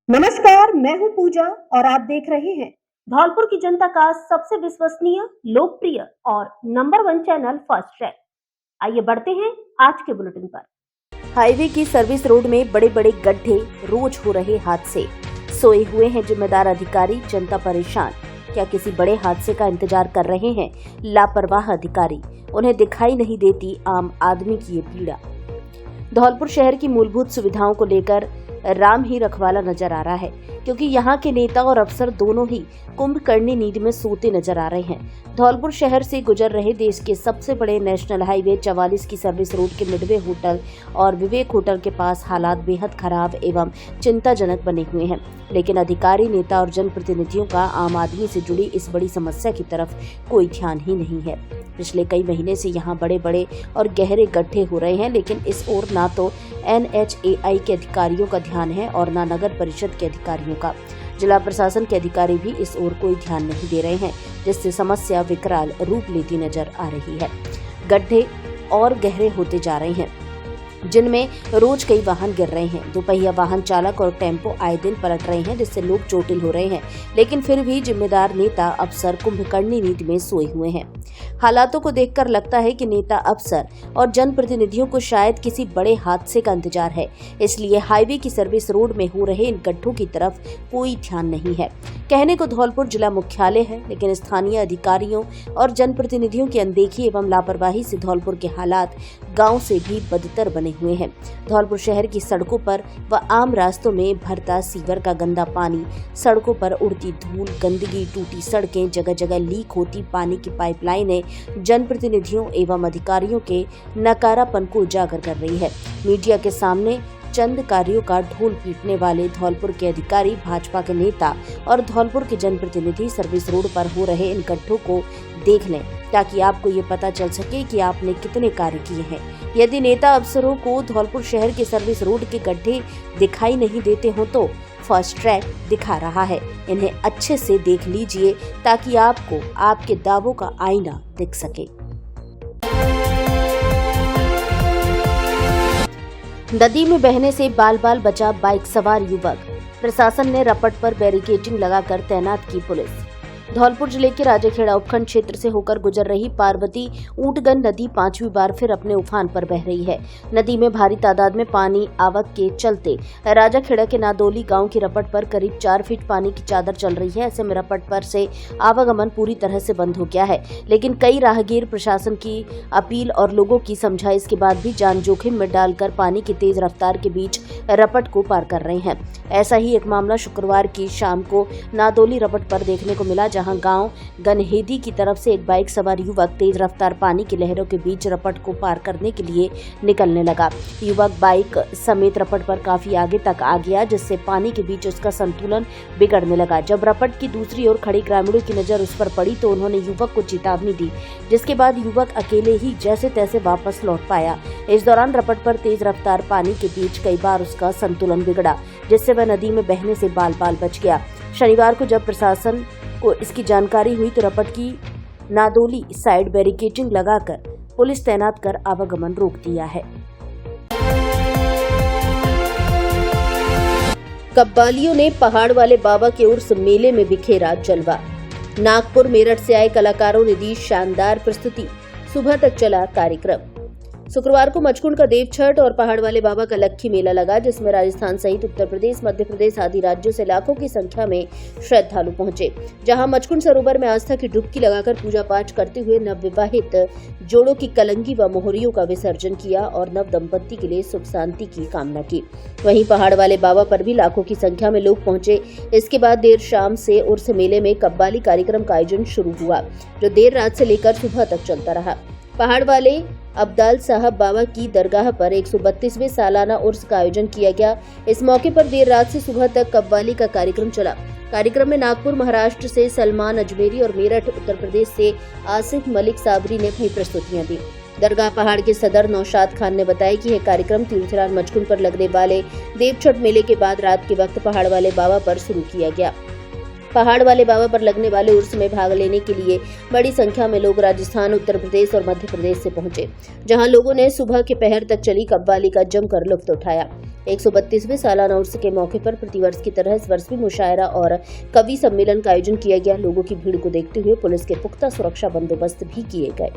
नमस्कार, मैं हूं पूजा और आप देख रहे हैं धौलपुर की जनता का सबसे विश्वसनीय, लोकप्रिय और नंबर 1 चैनल फर्स्ट ट्रैक। आइए बढ़ते हैं आज के बुलेटिन पर। हाईवे की सर्विस रोड में बड़े बड़े गड्ढे, रोज हो रहे हादसे, सोए हुए हैं जिम्मेदार अधिकारी, जनता परेशान। क्या किसी बड़े हादसे का इंतजार कर रहे हैं लापरवाह अधिकारी? उन्हें दिखाई नहीं देती आम आदमी की ये पीड़ा। धौलपुर शहर की मूलभूत सुविधाओं को लेकर राम ही रखवाला नजर आ रहा है, क्योंकि यहाँ के नेता और अफसर दोनों ही कुंभकर्णी नींद में सोते नजर आ रहे हैं। धौलपुर शहर से गुजर रहे देश के सबसे बड़े नेशनल हाईवे 44 की सर्विस रोड के मिडवे होटल और विवेक होटल के पास हालात बेहद खराब एवं चिंताजनक बने हुए हैं, लेकिन अधिकारी, नेता और जनप्रतिनिधियों का आम आदमी से जुड़ी इस बड़ी समस्या की तरफ कोई ध्यान ही नहीं है। पिछले कई महीने से यहाँ बड़े बड़े और गहरे गड्ढे हो रहे हैं, लेकिन इस ओर ना तो NHAI के अधिकारियों का ध्यान है और ना नगर परिषद के अधिकारियों का। जिला प्रशासन के अधिकारी भी इस ओर कोई ध्यान नहीं दे रहे हैं, जिससे समस्या विकराल रूप लेती नजर आ रही है। गड्ढे और गहरे होते जा रहे हैं, जिनमें रोज कई वाहन गिर रहे हैं। दोपहिया वाहन चालक और टेम्पो आए दिन पलट रहे हैं, जिससे लोग चोटिल हो रहे हैं, लेकिन फिर भी जिम्मेदार नेता अफसर कुंभकर्णी नींद में सोए हुए हैं। हालातों को देखकर लगता है कि नेता, अफसर और जनप्रतिनिधियों को शायद किसी बड़े हादसे का इंतजार है, इसलिए हाईवे की सर्विस रोड में हो रहे इन गड्ढों की तरफ कोई ध्यान नहीं है। कहने को धौलपुर जिला मुख्यालय है, लेकिन स्थानीय अधिकारियों और जनप्रतिनिधियों की अनदेखी एवं लापरवाही से धौलपुर के हालात गांव से भी बदतर बने हुए हैं। धौलपुर शहर की सड़कों पर व आम रास्तों में भरता सीवर का गंदा पानी, सड़कों पर उड़ती धूल, गंदगी, टूटी सड़कें, जगह जगह लीक होती पानी की पाइपलाइनें जनप्रतिनिधियों एवं अधिकारियों के नकारापन को उजागर कर रही है। मीडिया के सामने चंद कार्यों का ढोल पीटने वाले धौलपुर के अधिकारी, भाजपा के नेता और धौलपुर के जनप्रतिनिधि सर्विस रोड पर हो रहे इन गड्ढों को देख लें, ताकि आपको ये पता चल सके कि आपने कितने कार्य किए हैं। यदि नेता अफसरों को धौलपुर शहर के सर्विस रोड के गड्ढे दिखाई नहीं देते हो तो फर्स्ट ट्रैक दिखा रहा है। इन्हें अच्छे से देख लीजिए, ताकि आपको आपके दावों का आईना दिख सके। नदी में बहने से बाल बाल बचा बाइक सवार युवक, प्रशासन ने रपट पर बैरिकेडिंग लगाकर तैनात की पुलिस। धौलपुर जिले के राजाखेड़ा उपखंड क्षेत्र से होकर गुजर रही पार्वती ऊंटगन नदी 5वीं बार फिर अपने उफान पर बह रही है। नदी में भारी तादाद में पानी आवक के चलते राजाखेड़ा के नादोली गांव की रपट पर करीब 4 फीट पानी की चादर चल रही है। ऐसे में रपट पर से आवागमन पूरी तरह से बंद हो गया है, लेकिन कई राहगीर प्रशासन की अपील और लोगों की समझाइश के बाद भी जान जोखिम में डालकर पानी की तेज रफ्तार के बीच रपट को पार कर रहे हैं। ऐसा ही एक मामला शुक्रवार की शाम को नादोली रपट पर देखने को मिला, जहां गांव गनहेदी की तरफ से एक बाइक सवार युवक तेज रफ्तार पानी की लहरों के बीच रपट को पार करने के लिए निकलने लगा। युवक बाइक समेत रपट पर काफी आगे तक आ गया, जिससे पानी के बीच उसका संतुलन बिगड़ने लगा। जब रपट की दूसरी ओर खड़े ग्रामीणों की नजर उस पर पड़ी तो उन्होंने युवक को चेतावनी दी, जिसके बाद युवक अकेले ही जैसे तैसे वापस लौट पाया। इस दौरान रपट पर तेज रफ्तार पानी के बीच कई बार उसका संतुलन बिगड़ा, जिससे वह नदी में बहने से बाल बाल बच गया। शनिवार को जब प्रशासन को इसकी जानकारी हुई तो रपट की नादोली साइड बैरिकेडिंग लगाकर पुलिस तैनात कर आवागमन रोक दिया है। कव्वालियों ने पहाड़ वाले बाबा के उर्स मेले में बिखेरा जलवा। नागपुर, मेरठ से आए कलाकारों ने दी शानदार प्रस्तुति। सुबह तक चला कार्यक्रम। शुक्रवार को मचकुंड का देव छठ और पहाड़ वाले बाबा का लक्खी मेला लगा, जिसमें राजस्थान सहित उत्तर प्रदेश, मध्य प्रदेश आदि राज्यों से लाखों की संख्या में श्रद्धालु पहुंचे। जहां मचकुंड सरोवर में आस्था की डुबकी लगाकर पूजा पाठ करते हुए नवविवाहित जोड़ों की कलंगी व मोहरियों का विसर्जन किया और नव दंपत्ति के लिए सुख शांति की कामना की। वहीं पहाड़ वाले बाबा पर भी लाखों की संख्या में लोग पहुंचे। इसके बाद देर शाम से उर्स मेले में कव्वाली कार्यक्रम का आयोजन शुरू हुआ, जो देर रात से लेकर सुबह तक चलता रहा। पहाड़ वाले अब्दाल साहब बाबा की दरगाह पर 132वें सालाना उर्स का आयोजन किया गया। इस मौके पर देर रात से सुबह तक कव्वाली का कार्यक्रम चला। कार्यक्रम में नागपुर महाराष्ट्र से सलमान अजमेरी और मेरठ उत्तर प्रदेश से आसिफ मलिक साबरी ने अपनी प्रस्तुतियां दी। दरगाह पहाड़ के सदर नौशाद खान ने बताया कि यह कार्यक्रम तीर्थराज मचकुंड पर लगने वाले देवछठ मेले के बाद रात के वक्त पहाड़ वाले बाबा पर शुरू किया गया। पहाड़ वाले बाबा पर लगने वाले उर्स में भाग लेने के लिए बड़ी संख्या में लोग राजस्थान, उत्तर प्रदेश और मध्य प्रदेश से पहुंचे, जहां लोगों ने सुबह के पहर तक चली कव्वाली का जमकर लुत्फ उठाया। 132वें सालाना उर्स के मौके पर प्रतिवर्ष की तरह इस वर्ष भी मुशायरा और कवि सम्मेलन का आयोजन किया गया। लोगों की भीड़ को देखते हुए पुलिस के पुख्ता सुरक्षा बंदोबस्त भी किए गए।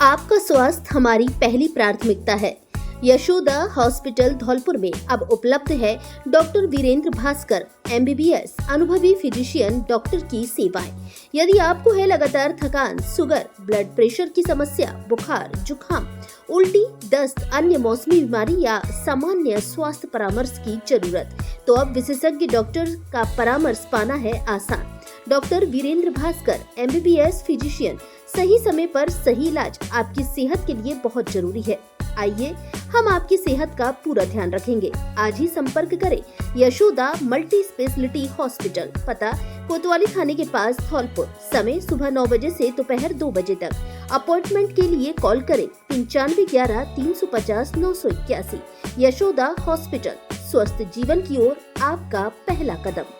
आपका स्वास्थ्य हमारी पहली प्राथमिकता है। यशोदा हॉस्पिटल धौलपुर में अब उपलब्ध है डॉक्टर वीरेंद्र भास्कर MBBS अनुभवी फिजिशियन डॉक्टर की सेवाएं। यदि आपको है लगातार थकान, शुगर, ब्लड प्रेशर की समस्या, बुखार, जुकाम, उल्टी, दस्त, अन्य मौसमी बीमारी या सामान्य स्वास्थ्य परामर्श की जरूरत, तो अब विशेषज्ञ डॉक्टर का परामर्श पाना है आसान। Doctor Virendra Bhaskar MBBS physician, सही समय पर सही इलाज आपकी सेहत के लिए बहुत जरूरी है। आइए हम आपकी सेहत का पूरा ध्यान रखेंगे। आज ही संपर्क करें यशोदा मल्टी स्पेशलिटी हॉस्पिटल, पता कोतवाली थाने के पास धौलपुर, समय सुबह 9 बजे से दोपहर 2 बजे तक। अपॉइंटमेंट के लिए कॉल करें 9511 350 981। यशोदा हॉस्पिटल, स्वस्थ जीवन की ओर आपका पहला कदम।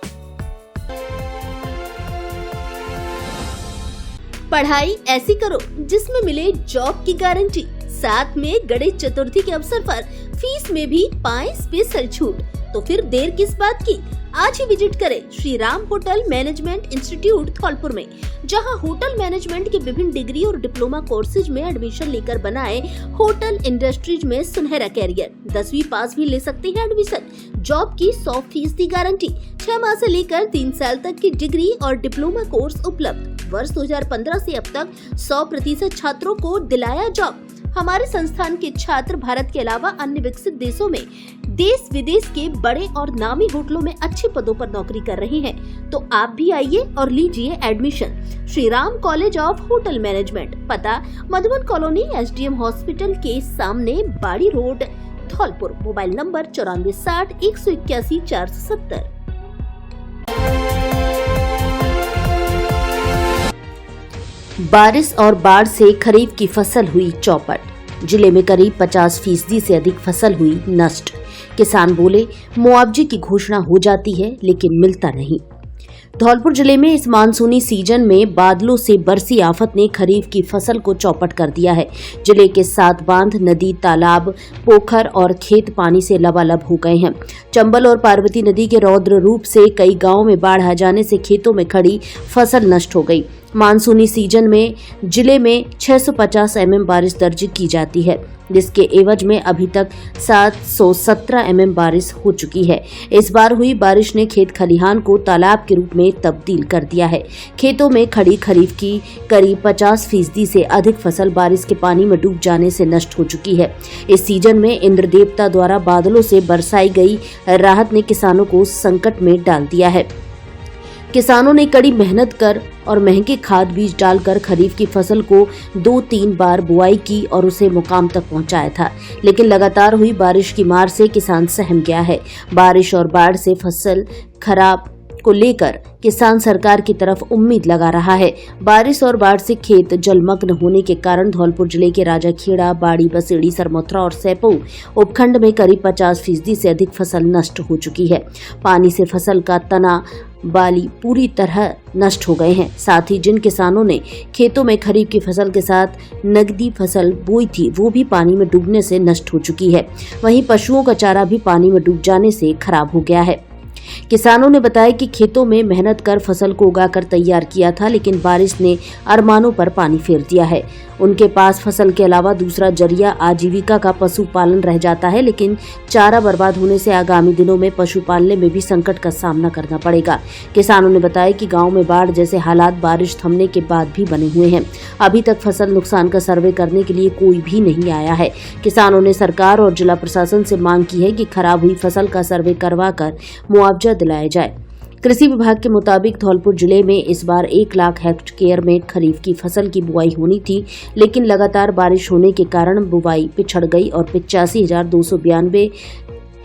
पढ़ाई ऐसी करो जिसमें मिले जॉब की गारंटी, साथ में गणेश चतुर्थी के अवसर पर फीस में भी पाएं स्पेशल छूट। तो फिर देर किस बात की, आज ही विजिट करें Shri Ram hotel management institute Dholpur में, जहां होटल मैनेजमेंट के विभिन्न डिग्री और डिप्लोमा कोर्सेज में एडमिशन लेकर बनाए होटल इंडस्ट्रीज में सुनहरा कैरियर। 10वीं पास भी ले सकते हैं एडमिशन। जॉब की 100% गारंटी, 6 माह से लेकर 3 साल तक की डिग्री और डिप्लोमा कोर्स उपलब्ध। वर्ष 2015 से अब तक 100% छात्रों को दिलाया जॉब। हमारे संस्थान के छात्र भारत के अलावा अन्य विकसित देशों में देश विदेश के बड़े और नामी होटलों में अच्छे पदों पर नौकरी कर रहे हैं। तो आप भी आइए और लीजिए admission. Shri Ram college of hotel management, पता मधुबन कॉलोनी, SDM हॉस्पिटल के सामने, बाड़ी रोड, धौलपुर। Mobile number 9460 181 470। बारिश और बाढ़ से खरीफ की फसल हुई चौपट। जिले में करीब 50% से अधिक फसल हुई नष्ट। किसान बोले मुआवजे की घोषणा हो जाती है लेकिन मिलता नहीं। धौलपुर जिले में इस मानसूनी सीजन में बादलों से बरसी आफत ने खरीफ की फसल को चौपट कर दिया है। जिले के 7 बांध, नदी, तालाब, पोखर और खेत पानी से लबालब हो गए हैं। चंबल और पार्वती नदी के रौद्र रूप से कई गांवों में बाढ़ आ जाने से खेतों में खड़ी फसल नष्ट हो गई। मानसूनी सीजन में जिले में 650 mm बारिश दर्ज की जाती है, जिसके एवज में अभी तक 717 mm बारिश हो चुकी है। इस बार हुई बारिश ने खेत खलिहान को तालाब के रूप में तब्दील कर दिया है। खेतों में खड़ी खरीफ की करीब 50% से अधिक फसल बारिश के पानी में डूब जाने से नष्ट हो चुकी है। इस सीजन में इंद्र देवता द्वारा बादलों से बरसाई गई राहत ने किसानों को संकट में डाल दिया है। किसानों ने कड़ी मेहनत कर और महंगे खाद बीज डालकर खरीफ की फसल को 2-3 बार बुआई की और उसे मुकाम तक पहुंचाया था, लेकिन लगातार हुई बारिश की मार से किसान सहम गया है। बारिश और बाढ़ से फसल खराब को लेकर किसान सरकार की तरफ उम्मीद लगा रहा है। बारिश और बाढ़ से खेत जलमग्न होने के कारण धौलपुर जिले के राजाखेड़ा, बाड़ी, बसेड़ी, सरमोथरा और सैपऊ उपखंड में करीब 50% से अधिक फसल नष्ट हो चुकी है। पानी से फसल का तना बाली पूरी तरह नष्ट हो गए हैं। साथ ही जिन किसानों ने खेतों में खरीफ की फसल के साथ नगदी फसल बोई थी, वो भी पानी में डूबने से नष्ट हो चुकी है। वहीं पशुओं का चारा भी पानी में डूब जाने से खराब हो गया है। किसानों ने बताया कि खेतों में मेहनत कर फसल को उगाकर तैयार किया था, लेकिन बारिश ने अरमानों पर पानी फेर दिया है। उनके पास फसल के अलावा दूसरा जरिया आजीविका का पशुपालन रह जाता है, लेकिन चारा बर्बाद होने से आगामी दिनों में पशु पालने में भी संकट का सामना करना पड़ेगा। किसानों ने बताया कि गांव में बाढ़ जैसे हालात बारिश थमने के बाद भी बने हुए हैं। अभी तक फसल नुकसान का सर्वे करने के लिए कोई भी नहीं आया है। किसानों ने सरकार और जिला प्रशासन से मांग की है कि खराब हुई फसल का सर्वे करवाकर मुआवजा दिलाया जाए। कृषि विभाग के मुताबिक धौलपुर जिले में इस बार 1 लाख हेक्टेयर में खरीफ की फसल की बुआई होनी थी, लेकिन लगातार बारिश होने के कारण बुआई पिछड़ गई और 85,292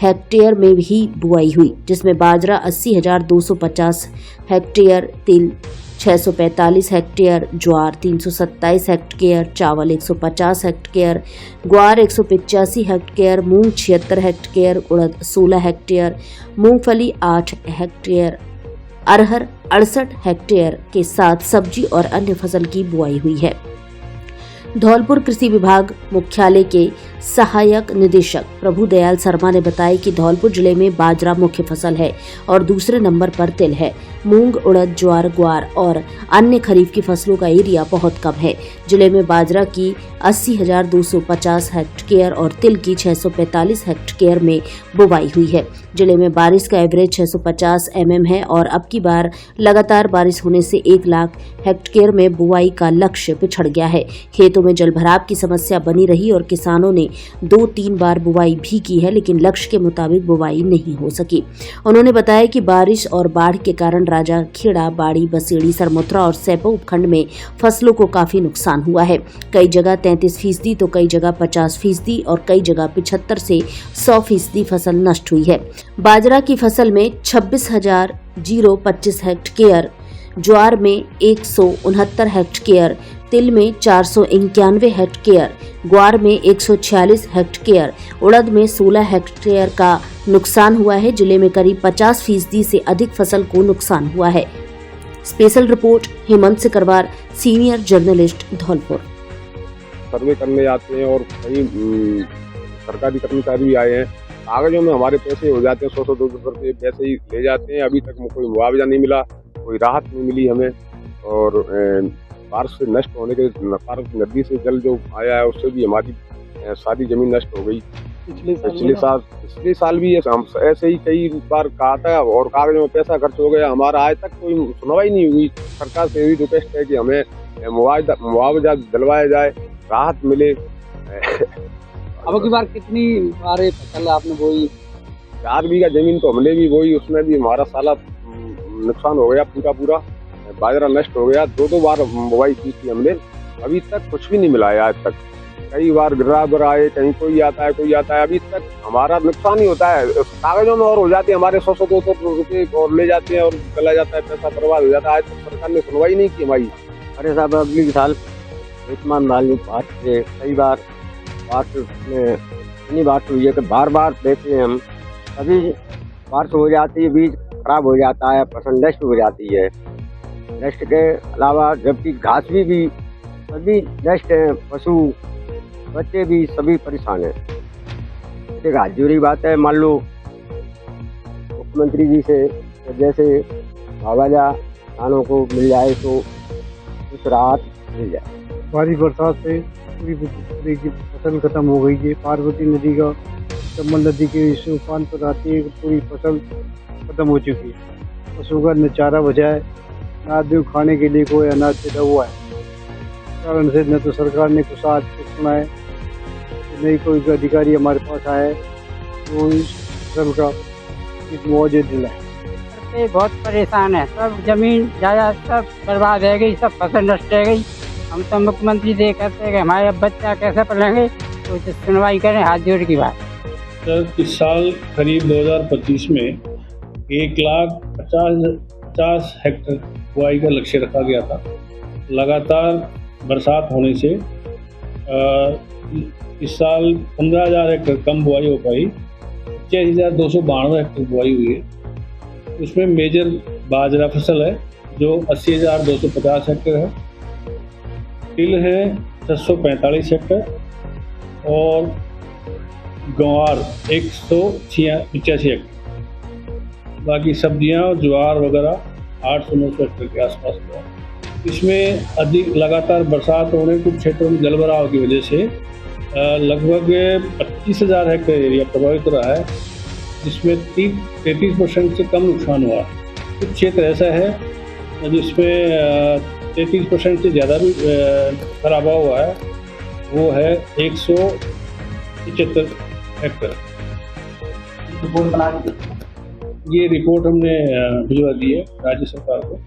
हेक्टेयर में ही बुआई हुई, जिसमें बाजरा 80,250 हेक्टेयर, तिल 645 हेक्टेयर, ज्वार 327 हेक्टेयर, चावल 150 हेक्टेयर, ग्वार 185 हेक्टेयर, मूंग 76 हेक्टेयर, उड़द 16 हेक्टेयर, मूंगफली 8 हेक्टेयर, अरहर 68 हेक्टेयर के साथ सब्जी और अन्य फसल की बुआई हुई है। धौलपुर कृषि विभाग मुख्यालय के सहायक निदेशक प्रभुदयाल शर्मा ने बताया कि धौलपुर जिले में बाजरा मुख्य फसल है और दूसरे नंबर पर तिल है। मूंग, उड़द, ज्वार, ग्वार और अन्य खरीफ की फसलों का एरिया बहुत कम है। जिले में बाजरा की 80,250 हेक्टेयर और तिल की 645 हेक्टेयर में बुवाई हुई है। जिले में बारिश का एवरेज 650 mm है और अब की बार लगातार बारिश होने से 1 लाख हेक्टेयर में बुआई का लक्ष्य पिछड़ गया है। खेतों में जलभराव की समस्या बनी रही और किसानों ने 2-3 बार बुआई भी की है, लेकिन लक्ष्य के मुताबिक बुआई नहीं हो सकी। उन्होंने बताया कि बारिश और बाढ़ के कारण राजा खेड़ा, बाड़ी, बसेड़ी, सरमुत्रा और सैपो उपखंड में फसलों को काफी नुकसान हुआ है। कई जगह 33% तो कई जगह 50% और कई जगह 75 से 100% फसल नष्ट हुई है। बाजरा की फसल में 26,025 हेक्टेयर, ज्वार में 169 हेक्टेयर, तिल में 491 हेक्टेयर, ग्वार में 146 हेक्टेयर, उड़द में 16 हेक्टेयर का नुकसान हुआ है। जिले में करीब 50% से अधिक फसल को नुकसान हुआ है। Special report Hemant Sikarwar, senior journalist, Dholpur. Survey करने आते हैं और कई सरकारी कर्मचारी भी आए हैं। कागजों में हमारे पैसे हो जाते हैं, 100-200 रुपये पैसे ही ले जाते हैं। अभी तक कोई मुआवजा नहीं मिला, कोई राहत नहीं मिली हमें। और बारिश से नष्ट होने के कारण नदी से जल जो आया है उससे भी हमारी सारी जमीन नष्ट हो गई। पिछले साल भी हम ऐसे ही कई बार कहा था और कागजों में पैसा खर्च हो गया। हमारा आज तक कोई सुनवाई नहीं हुई। सरकार से यही रिक्वेस्ट है कि हमें मुआवजा दिलवाया जाए, राहत मिले। अब की बार कितनी बार फसल आपने बोई? 4 बीघा जमीन तो हमने भी बोई, उसमें भी हमारा साला नुकसान हो गया पूरा। बाजरा नष्ट हो गया। 2 बार बुआई की थी हमने, अभी तक कुछ भी नहीं मिला है। आज तक कई बार गिराबर आए, कहीं कोई आता है, अभी तक हमारा नुकसान ही होता है। कागजों में और हो जाते हैं हमारे 100-200 रुपये और ले जाते हैं और चला जाता है, पैसा बर्बाद हो जाता है। आज तक सरकार ने सुनवाई नहीं की हमारी। अरे साहब, अगले साल आयुष्मान मालूम बात से कई बार बात में इतनी बात हुई है कि बार देते हैं हम, कभी बारिश हो जाती है, बीज खराब हो जाता है, फसल नष्ट हो जाती है। नष्ट के अलावा जबकि घास भी सभी नष्ट है, पशु बच्चे भी सभी परेशान हैं। एक हाजुरी बात है, मान लो मुख्यमंत्री जी से जैसे मुआवजा किसानों को मिल जाए तो कुछ राहत मिल जाए। भारी बरसात से पूरी की फसल खत्म हो गई है। पार्वती नदी का, चंबल नदी के इस उफान पर आती है, पूरी फसल खत्म हो चुकी है। पशु का न चारा बचा है, न आदमी खाने के लिए कोई अनाज पैदा हुआ है। कारण से न तो सरकार ने कुछ आज सुना है, न ही कोई अधिकारी हमारे पास आया तो इस फसल का मुआवजा दिलाए। बहुत परेशान है, सब जमीन जायदाद सब बर्बाद है गई, सब फसल नष्ट है गई। हम तो मुख्यमंत्री से कहते हैं कि हमारे अब बच्चा कैसे पढ़ेंगे, तो सुनवाई करें, हाथ जोड़ की बात। सर, इस साल करीब 2025 में 1,50,050 हेक्टेयर बुआई का लक्ष्य रखा गया था। लगातार बरसात होने से इस साल 15,000 हेक्टेयर कम बुआई हो पाई। 6,292 हेक्टेयर बुआई हुई है। उसमें मेजर बाजरा फसल है जो 80,250 हेक्टेयर है, तिल है 645 हेक्टेयर और ग्वार 185 हेक्टेयर। बाकी सब्जियां और ज्वार वगैरह 800-900 हेक्टेयर के आसपास हुआ। इसमें अधिक लगातार बरसात होने कुछ क्षेत्रों में जलभराव की वजह से लगभग 25,000 हेक्टेयर एरिया प्रभावित रहा है, जिसमें 33% से कम नुकसान हुआ। कुछ क्षेत्र ऐसा है जिसमें 33% से ज़्यादा भी खराबा हुआ है, वो है 175 हेक्टेयर। ये रिपोर्ट हमने भिजवा दी है राज्य सरकार को।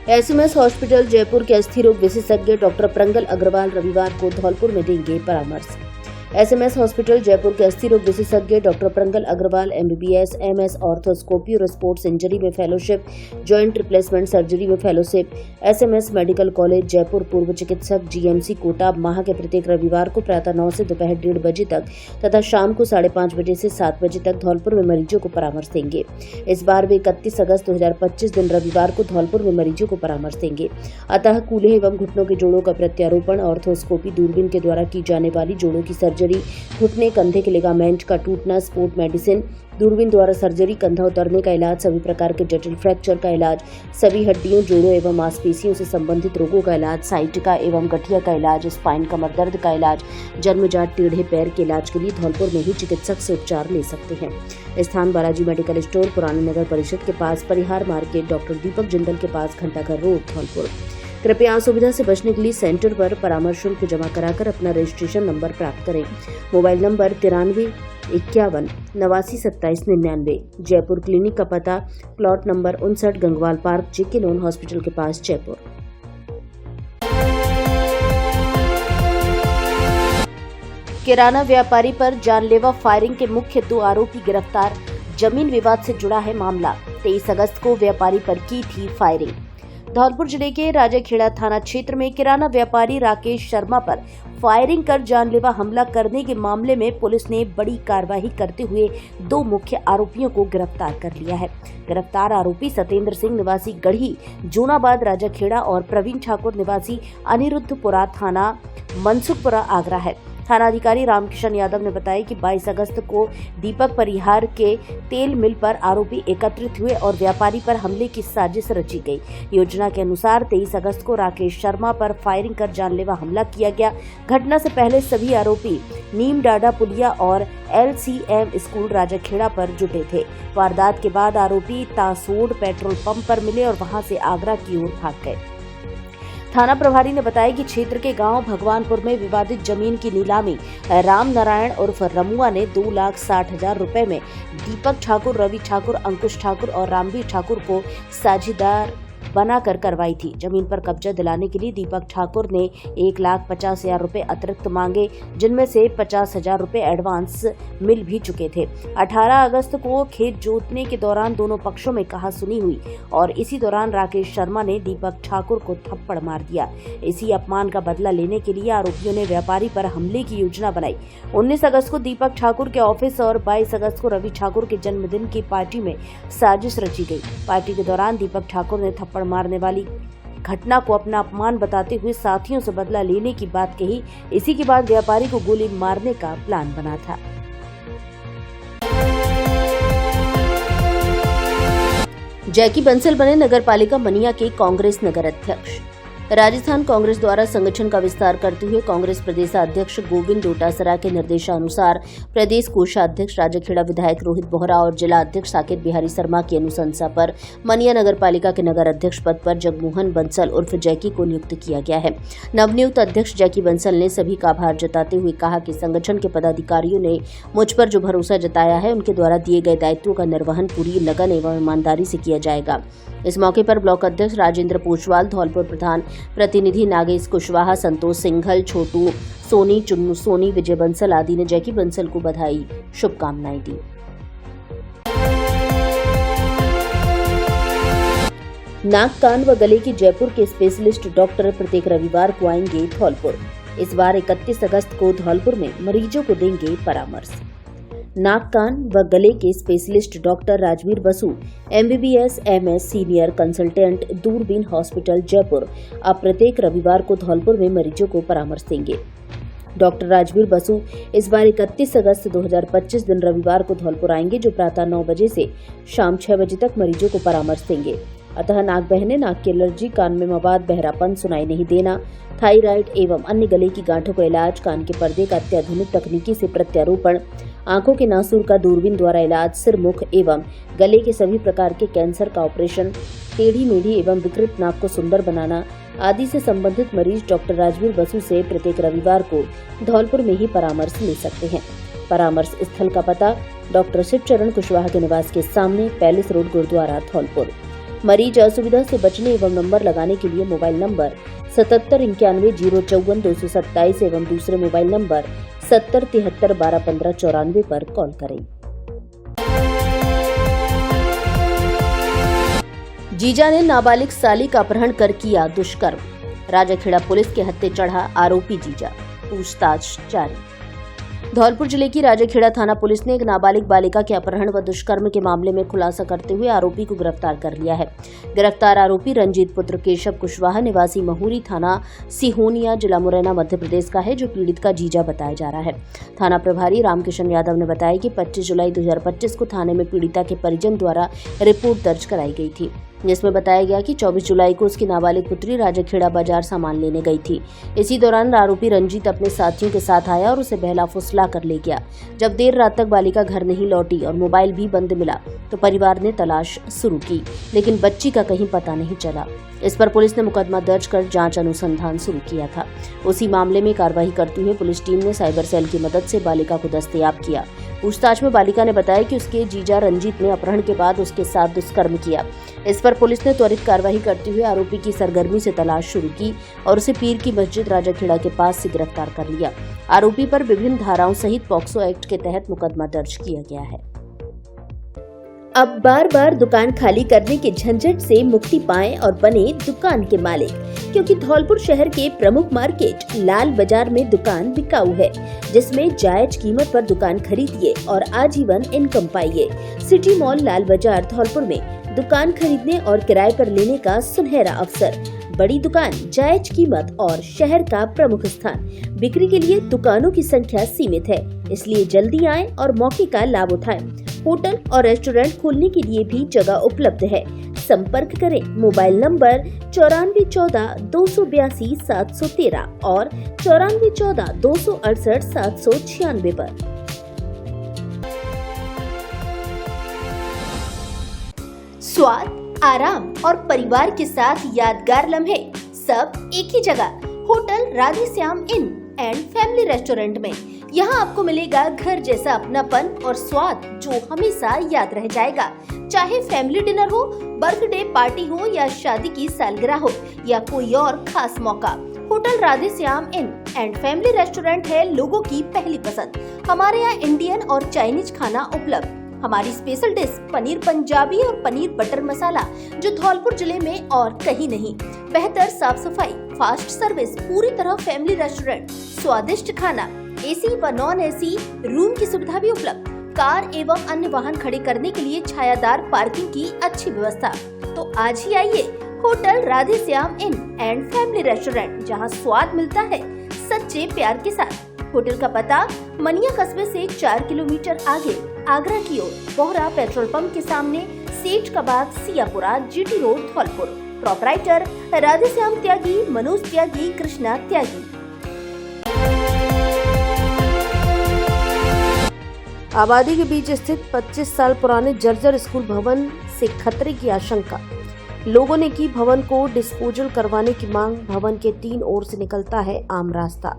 एसएमएस हॉस्पिटल जयपुर के अस्थि रोग विशेषज्ञ डॉक्टर प्रंगल अग्रवाल रविवार को धौलपुर में देंगे परामर्श। एसएमएस हॉस्पिटल जयपुर के अस्थि रोग विशेषज्ञ doctor Prangal Agrawal MBBS MS arthroscopy और स्पोर्ट्स इंजरी में फेलोशिप, जॉइंट रिप्लेसमेंट सर्जरी में fellowship, SMS medical college Jaipur पूर्व चिकित्सक जीएमसी कोटा माह के प्रत्येक रविवार को प्रातः 9 से दोपहर 1:30 बजे तक तथा शाम को 5:30 बजे से 7 बजे तक धौलपुर में मरीजों को परामर्श देंगे। इस बार वे 31 अगस्त 2025 दिन रविवार को धौलपुर में मरीजों को परामर्श देंगे। अतः कूल्हे एवं घुटनों के जोड़ों का प्रत्यारोपण, ऑर्थोस्कोपी, दूरबीन के द्वारा की जाने वाली जोड़ों की सर्जरी, घुटने कंधे के लिगामेंट का टूटना, स्पोर्ट मेडिसिन, दूरबीन द्वारा सर्जरी, कंधा उतरने का इलाज, सभी प्रकार के जटिल फ्रैक्चर का इलाज, सभी हड्डियों, जोड़ों एवं मांसपेशियों से संबंधित रोगों का इलाज, साइटिका एवं गठिया का इलाज, स्पाइन कमर दर्द का इलाज, जन्मजात टेढ़े पैर के इलाज के लिए धौलपुर में ही चिकित्सक से उपचार ले सकते हैं। स्थान बालाजी मेडिकल स्टोर, पुराने नगर परिषद के पास, परिहार मार्केट, डॉक्टर दीपक जिंदल के पास, घंटाघर रोड, धौलपुर। कृपया असुविधा से बचने के लिए सेंटर पर परामर्श शुल्क जमा कराकर अपना रजिस्ट्रेशन नंबर प्राप्त करें। Mobile number 93 51 89 27 99। जयपुर क्लिनिक का पता प्लॉट नंबर 59 गंगवाल पार्क, जेके लोन हॉस्पिटल के पास, जयपुर। किराना व्यापारी पर जानलेवा फायरिंग के मुख्य 2 आरोपी गिरफ्तार। जमीन विवाद से जुड़ा है मामला। 23 अगस्त को व्यापारी पर की थी फायरिंग। धौलपुर जिले के राजाखेड़ा थाना क्षेत्र में किराना व्यापारी राकेश शर्मा पर फायरिंग कर जानलेवा हमला करने के मामले में पुलिस ने बड़ी कार्रवाई करते हुए 2 मुख्य आरोपियों को गिरफ्तार कर लिया है। गिरफ्तार आरोपी सत्येंद्र सिंह निवासी गढ़ी जोनाबाद राजाखेड़ा और प्रवीण ठाकुर निवासी अनिरुद्धपुरा थाना मनसुखपुरा आगरा है। थानाधिकारी रामकिशन यादव ने बताया कि 22 अगस्त को दीपक परिहार के तेल मिल पर आरोपी एकत्रित हुए और व्यापारी पर हमले की साजिश रची गई। योजना के अनुसार 23 अगस्त को राकेश शर्मा पर फायरिंग कर जानलेवा हमला किया गया। घटना से पहले सभी आरोपी नीम डाडा पुलिया और LCM स्कूल राजाखेड़ा पर जुटे थे। वारदात के बाद आरोपी तासोड़ पेट्रोल पंप पर मिले और वहां से आगरा की ओर भाग गए। थाना प्रभारी ने बताया कि क्षेत्र के गांव भगवानपुर में विवादित जमीन की नीलामी राम नारायण उर्फ रमुआ ने 2,60,000 रुपए में दीपक ठाकुर, रवि ठाकुर, अंकुश ठाकुर और रामवीर ठाकुर को साझेदार बनाकर करवाई थी। जमीन पर कब्जा दिलाने के लिए दीपक ठाकुर ने 1,50,000 रुपए अतिरिक्त मांगे, जिनमें से 50,000 रुपए एडवांस मिल भी चुके थे। 18 अगस्त को खेत जोतने के दौरान दोनों पक्षों में कहासुनी हुई और इसी दौरान राकेश शर्मा ने दीपक ठाकुर को थप्पड़ मार दिया। इसी अपमान का बदला लेने के लिए आरोपियों ने व्यापारी पर हमले की योजना बनाई। 19 अगस्त को दीपक ठाकुर के ऑफिस और 22 अगस्त को रवि ठाकुर के जन्मदिन की पार्टी में साजिश रची गई। पार्टी के दौरान दीपक ठाकुर ने थप्पड़ मारने वाली घटना को अपना अपमान बताते हुए साथियों से बदला लेने की बात कही। इसी के बाद व्यापारी को गोली मारने का प्लान बना था। जैकी बंसल बने नगरपालिका मनिया के कांग्रेस नगर अध्यक्ष। राजस्थान कांग्रेस द्वारा संगठन का विस्तार करते हुए कांग्रेस प्रदेशाध्यक्ष गोविंद डोटासरा के निर्देशानुसार प्रदेश कोषाध्यक्ष राजाखेड़ा विधायक रोहित बोहरा और जिला अध्यक्ष साकेत बिहारी शर्मा की अनुशंसा पर मनिया नगरपालिका के नगर अध्यक्ष पद पर जगमोहन बंसल उर्फ जैकी को नियुक्त किया गया है। नवनियुक्त अध्यक्ष जैकी बंसल ने सभी का आभार जताते हुए कहा कि संगठन के पदाधिकारियों ने मुझ पर जो भरोसा जताया है, उनके द्वारा दिए गए दायित्वों का निर्वहन पूरी लगन एवं ईमानदारी से किया जाएगा। इस मौके पर ब्लॉक अध्यक्ष राजेंद्र पोचवाल, धौलपुर प्रधान प्रतिनिधि नागेश कुशवाहा, संतोष सिंघल, छोटू सोनी, चुन्नू सोनी, विजय बंसल आदि ने जैकी बंसल को बधाई, शुभकामनाएं दी। नाक, कान व गले की जयपुर के स्पेशलिस्ट डॉक्टर प्रत्येक रविवार को आएंगे धौलपुर। इस बार 31 अगस्त को धौलपुर में मरीजों को देंगे परामर्श। नाक, कान व गले के specialist doctor Rajveer Basu, MBBS MS senior consultant, दूरबीन हॉस्पिटल जयपुर अब प्रत्येक रविवार को धौलपुर में मरीजों को परामर्श देंगे। डॉक्टर राजवीर बसु इस बार 31 अगस्त 2025 दिन रविवार को धौलपुर आएंगे, जो प्रातः 9 बजे से शाम 6 बजे तक मरीजों को परामर्श देंगे। अतः नाक बहने, नाक की एलर्जी, कान में मवाद, बहरापन, सुनाई नहीं देना, थायराइड एवं अन्य गले की गांठों का इलाज, कान के पर्दे का अत्याधुनिक तकनीकी से प्रत्यारोपण, आंखों के नासूर का दूरबीन द्वारा इलाज, सिर, मुख एवं गले के सभी प्रकार के कैंसर का ऑपरेशन, टेढ़ी मेढ़ी एवं विकृत नाक को सुंदर बनाना आदि से संबंधित मरीज डॉक्टर राजवीर बसु से प्रत्येक रविवार को धौलपुर में ही परामर्श ले सकते हैं। परामर्श स्थल का पता डॉक्टर शिवचरण कुशवाहा के निवास के सामने, पैलेस रोड, गुरुद्वारा, धौलपुर। मरीज असुविधा से बचने एवं नंबर लगाने के लिए मोबाइल नंबर 77 91 054 227 एवं दूसरे मोबाइल नंबर 70 73 12 15 94 पर कॉल करें। जीजा ने नाबालिग साली का अपहरण कर किया दुष्कर्म। राजाखेड़ा पुलिस के हत्थे चढ़ा आरोपी जीजा, पूछताछ जारी। धौलपुर जिले की राजाखेड़ा थाना पुलिस ने एक नाबालिग बालिका के अपहरण व दुष्कर्म के मामले में खुलासा करते हुए आरोपी को गिरफ्तार कर लिया है। गिरफ्तार आरोपी रंजीत पुत्र केशव कुशवाहा निवासी महूरी थाना सिहोनिया जिला मुरैना मध्य प्रदेश का है, जो पीड़ित का जीजा बताया जा रहा है। थाना प्रभारी रामकिशन यादव ने बताया कि 25 जुलाई 2025 को थाने में पीड़िता के परिजन द्वारा रिपोर्ट दर्ज कराई गई थी, जिसमें बताया गया कि 24 जुलाई को उसकी नाबालिग पुत्री राजाखेड़ा बाजार सामान लेने गई थी। इसी दौरान आरोपी रंजीत अपने साथियों के साथ आया और उसे बहला फुसला कर ले गया। जब देर रात तक बालिका घर नहीं लौटी और मोबाइल भी बंद मिला तो परिवार ने तलाश शुरू की, लेकिन बच्ची का कहीं पता नहीं चला। इस पर पुलिस ने मुकदमा दर्ज कर जांच अनुसंधान शुरू किया था। उसी मामले में कार्रवाई करते हुए पुलिस टीम ने साइबर सेल की मदद से बालिका को दस्तयाब किया। पूछताछ में बालिका ने बताया कि उसके जीजा रंजीत ने अपहरण के बाद उसके साथ दुष्कर्म किया। इस पर पुलिस ने त्वरित कार्रवाई करते हुए आरोपी की सरगर्मी से तलाश शुरू की और उसे पीर की मस्जिद राजाखेड़ा के पास से गिरफ्तार कर लिया। आरोपी पर विभिन्न धाराओं सहित पॉक्सो एक्ट के तहत मुकदमा दर्ज किया गया है। अब बार बार दुकान खाली करने के झंझट से मुक्ति पाएं और बने दुकान के मालिक, क्योंकि धौलपुर शहर के प्रमुख मार्केट लाल बाजार में दुकान बिकाऊ है, जिसमें जायज कीमत पर दुकान खरीदिए और आजीवन इनकम पाइए। सिटी मॉल लाल बाजार धौलपुर में दुकान खरीदने और किराए पर लेने का सुनहरा अवसर। बड़ी दुकान, जायज कीमत और शहर का प्रमुख स्थान। बिक्री के लिए दुकानों की संख्या सीमित है, इसलिए जल्दी आएं और मौके का लाभ उठाएं। होटल और रेस्टोरेंट खोलने के लिए भी जगह उपलब्ध है। संपर्क करें मोबाइल नंबर 9414 282 713 और 9414 268 796 पर। स्वाद, आराम और परिवार के साथ यादगार लम्हे सब एक ही जगह। Hotel Radhe Shyam in and family restaurant में यहाँ आपको मिलेगा घर जैसा अपनापन और स्वाद जो हमेशा याद रह जाएगा। चाहे फैमिली डिनर हो, बर्थडे पार्टी हो या शादी की सालगिरह हो या कोई और खास मौका, hotel Radhe Shyam in and family restaurant है लोगों की पहली पसंद। हमारे यहाँ इंडियन और चाइनीज खाना उपलब्ध। हमारी स्पेशल डिश पनीर पंजाबी और पनीर बटर मसाला जो धौलपुर जिले में और कहीं नहीं। बेहतर साफ सफाई, फास्ट सर्विस, पूरी तरह फैमिली रेस्टोरेंट, स्वादिष्ट खाना, एसी व नॉन एसी रूम की सुविधा भी उपलब्ध। कार एवं अन्य वाहन खड़े करने के लिए छायादार पार्किंग की अच्छी व्यवस्था। तो आज ही आइए hotel Radhe Shyam in and family restaurant, जहां स्वाद मिलता है सच्चे प्यार के साथ। होटल का पता मनिया कस्बे से 4 किलोमीटर आगे आगरा की ओर, बोहरा पेट्रोल पंप के सामने, Seth Kabab, Siyapura, GT road, Dholpur. Proprietor Radhe Shyam Tyagi, Manoj Tyagi, Krishna Tyagi. आबादी के बीच स्थित 25 साल पुराने जर्जर स्कूल भवन से खतरे की आशंका। लोगों ने की भवन को डिस्पोजल करवाने की मांग। भवन के 3 ओर से निकलता है आम रास्ता।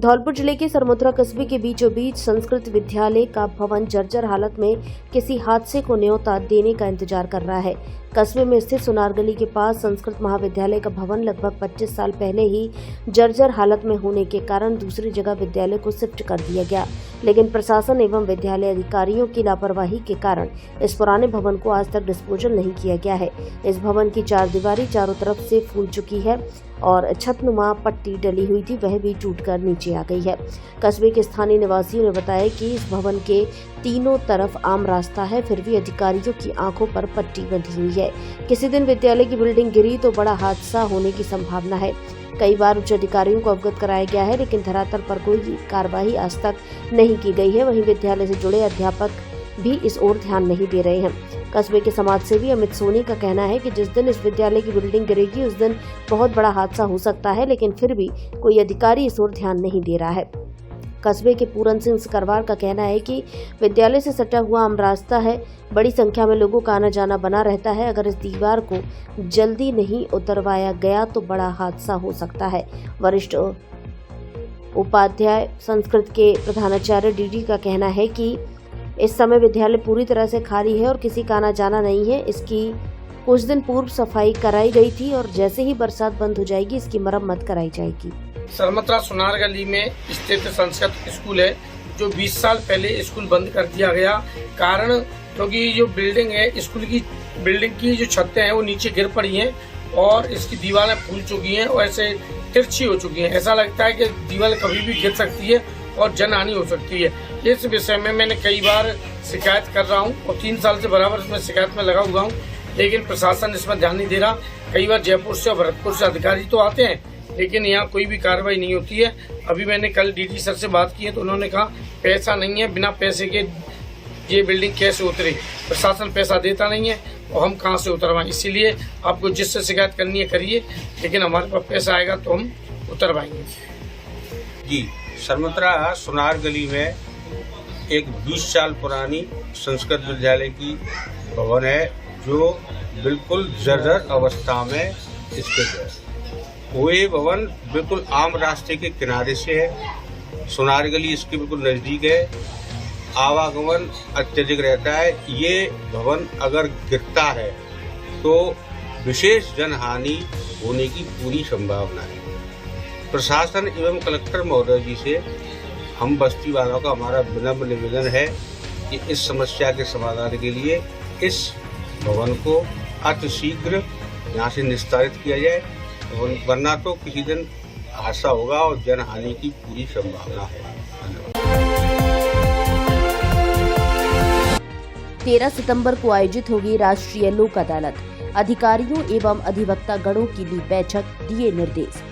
धौलपुर जिले के सरमुद्रा कस्बे के बीचों बीच संस्कृत विद्यालय का भवन जर्जर हालत में किसी हादसे को न्योता देने का इंतजार कर रहा है। कस्बे में स्थित सुनार गली के पास संस्कृत महाविद्यालय का भवन लगभग 25 साल पहले ही जर्जर हालत में होने के कारण दूसरी जगह विद्यालय को शिफ्ट कर दिया गया, लेकिन प्रशासन एवं विद्यालय अधिकारियों की लापरवाही के कारण इस पुराने भवन को आज तक डिस्पोजल नहीं किया गया है। इस भवन की 4 दीवारी चारों तरफ से फूल चुकी है और छतनुमा पट्टी डली हुई थी, वह भी टूटकर नीचे आ गई है। कस्बे के स्थानीय निवासियों ने बताया कि इस भवन के तीनों तरफ आम रास्ता है, फिर भी अधिकारियों की आंखों पर पट्टी बंधी हुई है। किसी दिन विद्यालय की बिल्डिंग गिरी तो बड़ा हादसा होने की संभावना है। कई बार उच्च अधिकारियों को अवगत कराया गया है, लेकिन धरातल पर कोई कार्रवाई आज तक नहीं की गई है। वहीं विद्यालय से जुड़े अध्यापक भी इस ओर ध्यान नहीं दे रहे हैं। कस्बे के समाजसेवी अमित सोनी का कहना है कि जिस दिन इस विद्यालय की बिल्डिंग गिरेगी उस दिन बहुत बड़ा हादसा हो सकता है, लेकिन फिर भी कोई अधिकारी इस ओर ध्यान नहीं दे रहा है। कस्बे के पूरन सिंह सिकरवार का कहना है कि विद्यालय से सटा हुआ आम रास्ता है, बड़ी संख्या में लोगों का आना जाना बना रहता है। अगर इस दीवार को जल्दी नहीं उतरवाया गया तो बड़ा हादसा हो सकता है। वरिष्ठ उपाध्याय संस्कृत के प्रधानाचार्य डीडी का कहना है कि इस समय विद्यालय पूरी तरह से खाली है और किसी का आना जाना नहीं है। इसकी कुछ दिन पूर्व सफाई कराई गई थी और जैसे ही बरसात बंद हो जाएगी इसकी मरम्मत कराई जाएगी। सरमत्रा सुनार गली में स्थित संस्कृत स्कूल है, जो 20 साल पहले स्कूल बंद कर दिया गया। कारण क्योंकि जो बिल्डिंग है, स्कूल की बिल्डिंग की जो छतें हैं वो नीचे गिर पड़ी हैं और इसकी दीवारें फूल चुकी हैं और ऐसे तिरछी हो चुकी हैं। ऐसा लगता है कि दीवार कभी भी गिर सकती है और जनहानि हो सकती है। इस विषय में मैंने कई बार शिकायत कर रहा हूँ और 3 साल से बराबर इसमें शिकायत में लगा हुआ हूँ, लेकिन प्रशासन इसमें ध्यान नहीं दे रहा। कई बार जयपुर से और भरतपुर से अधिकारी तो आते हैं, लेकिन यहाँ कोई भी कार्रवाई नहीं होती है। अभी मैंने कल डीडी सर से बात की है तो उन्होंने कहा पैसा नहीं है, बिना पैसे के ये बिल्डिंग कैसे उतरे, प्रशासन पैसा देता नहीं है और हम कहाँ से उतरवाएं। इसीलिए आपको जिससे शिकायत करनी है करिए, लेकिन हमारे पास पैसा आएगा तो हम उतरवाएंगे। जी, सरमत्रा सुनार गली में एक 20 साल पुरानी संस्कृत विद्यालय की भवन है, जो बिल्कुल जर्जर अवस्था में स्थित है। वो ये भवन बिल्कुल आम रास्ते के किनारे से है। सुनार गली इसके बिल्कुल नज़दीक है। आवागमन अत्यधिक रहता है। ये भवन अगर गिरता है तो विशेष जनहानि होने की पूरी संभावना है। प्रशासन एवं कलेक्टर महोदय जी से हम बस्ती वालों का हमारा विनम्र निवेदन है कि इस समस्या के समाधान के लिए इस भवन को अतिशीघ्र यहाँ से निस्तारित किया जाए, वरना तो किसी दिन हादसा होगा और जनहानि की पूरी संभावना है। धन्यवाद। 13 सितंबर को आयोजित होगी राष्ट्रीय लोक अदालत। अधिकारियों एवं अधिवक्ता गणों की ली बैठक, दिए निर्देश।